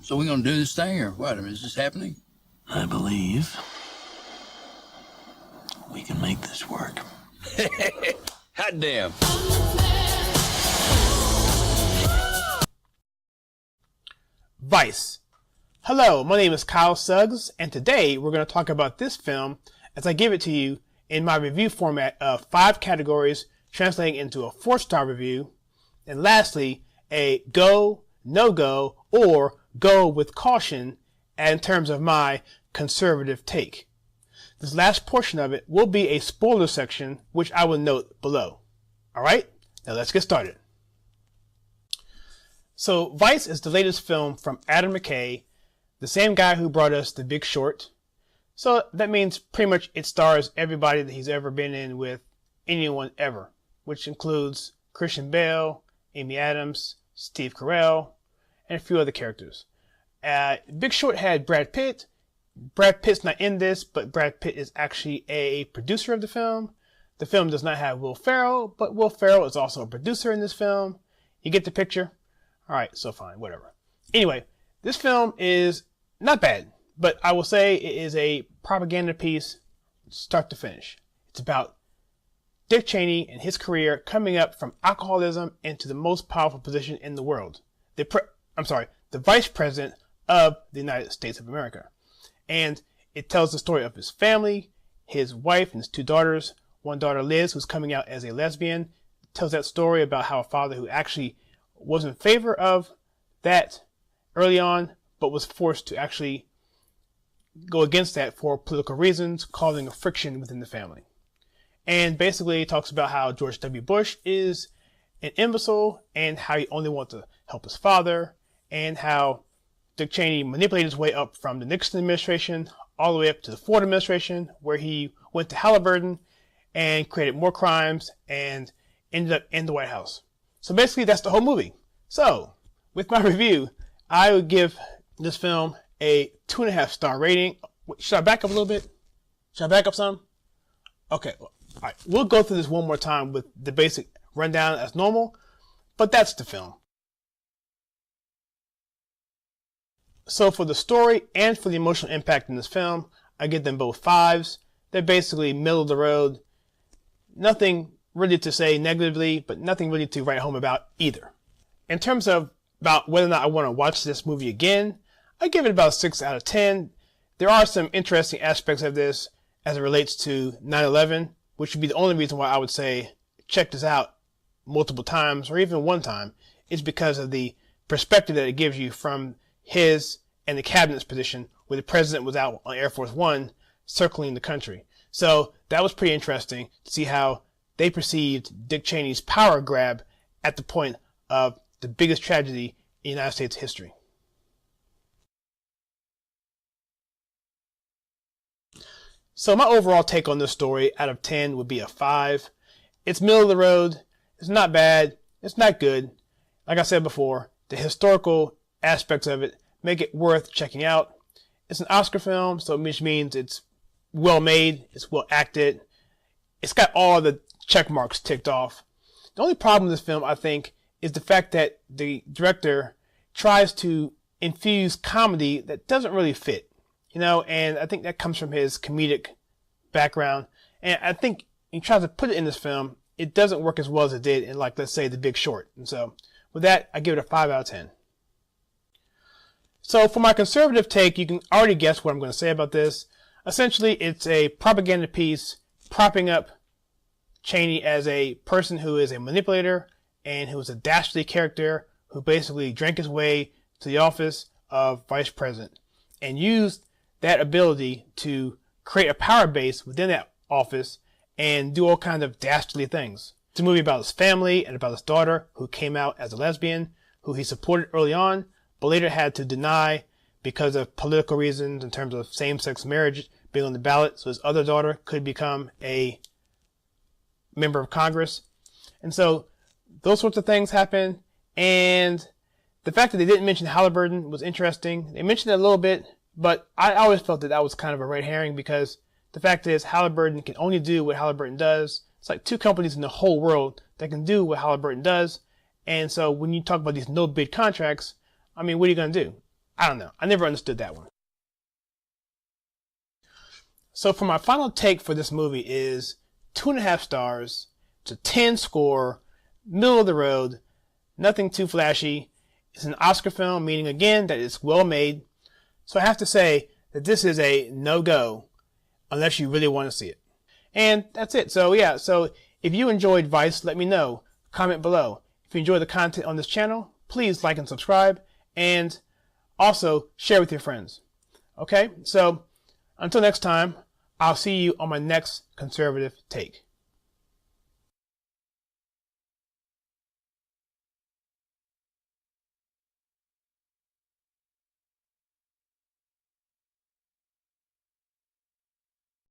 So we gonna do this thing, or what? I mean, is this happening? I believe we can make this work. Hot damn. Vice. Hello, my name is Kyle Suggs, and today we're going to talk about this film as I give it to you in my review format of 5 categories, translating into a 4-star review, and lastly, a go, no-go, or go with caution in terms of my conservative take. This last portion of it will be a spoiler section, which I will note below. Alright, now let's get started. So, Vice is the latest film from Adam McKay, the same guy who brought us The Big Short. So that means pretty much it stars everybody that he's ever been in with anyone ever, which includes Christian Bale, Amy Adams, Steve Carell, and a few other characters. Big Short had Brad Pitt. Brad Pitt's not in this, but Brad Pitt is actually a producer of the film. The film does not have Will Ferrell, but Will Ferrell is also a producer in this film. You get the picture? Alright, so fine, whatever. Anyway, this film is not bad, but I will say it is a propaganda piece start to finish. It's about Dick Cheney and his career coming up from alcoholism into the most powerful position in the world. The Vice President of the United States of America. And it tells the story of his family, his wife and his 2 daughters. One daughter, Liz, who's coming out as a lesbian. It tells that story about how a father who actually was in favor of that early on, but was forced to actually go against that for political reasons, causing a friction within the family. And basically it talks about how George W. Bush is an imbecile and how he only wants to help his father, and how Dick Cheney manipulated his way up from the Nixon administration all the way up to the Ford administration, where he went to Halliburton and created more crimes and ended up in the White House. So basically that's the whole movie. So with my review, I would give this film a 2.5-star rating. Should I back up a little bit? Should I back up some? Okay, well, all right. We'll go through this one more time with the basic rundown as normal, but that's the film. So for the story and for the emotional impact in this film, I give them both 5s. They're basically middle of the road. Nothing really to say negatively, but nothing really to write home about either. In terms of about whether or not I want to watch this movie again, I give it about 6 out of 10. There are some interesting aspects of this as it relates to 9/11, which would be the only reason why I would say check this out multiple times or even one time, is because of the perspective that it gives you from his and the cabinet's position, where the president was out on Air Force One circling the country. So that was pretty interesting to see how they perceived Dick Cheney's power grab at the point of the biggest tragedy in United States history. So my overall take on this story out of 10 would be a 5. It's middle of the road. It's not bad. It's not good. Like I said before, the historical aspects of it make it worth checking out. It's an Oscar film, so which means it's well made, it's well acted. It's got all the check marks ticked off. The only problem with this film, I think, is the fact that the director tries to infuse comedy that doesn't really fit. And I think that comes from his comedic background. And I think he tries to put it in this film, it doesn't work as well as it did in, like, let's say, The Big Short. And so with that, I give it a 5 out of 10. So for my conservative take, you can already guess what I'm going to say about this. Essentially, it's a propaganda piece propping up Cheney as a person who is a manipulator and who is a dastardly character who basically drank his way to the office of vice president and used that ability to create a power base within that office and do all kinds of dastardly things. It's a movie about his family and about his daughter, who came out as a lesbian, who he supported early on, but later had to deny because of political reasons in terms of same-sex marriage being on the ballot, so his other daughter could become a member of Congress. And so those sorts of things happen, and the fact that they didn't mention Halliburton was interesting. They mentioned it a little bit, but I always felt that that was kind of a red herring, because the fact is Halliburton can only do what Halliburton does. It's like 2 companies in the whole world that can do what Halliburton does. And so when you talk about these no-bid contracts, I mean, what are you going to do? I don't know. I never understood that one. So for my final take for this movie is 2.5 stars. It's a 10 score, middle of the road, nothing too flashy. It's an Oscar film, meaning again that it's well made. So I have to say that this is a no-go unless you really want to see it. And that's it. So yeah, so if you enjoyed Vice, let me know. Comment below. If you enjoy the content on this channel, please like and subscribe, and also share with your friends. Okay, so until next time, I'll see you on my next conservative take.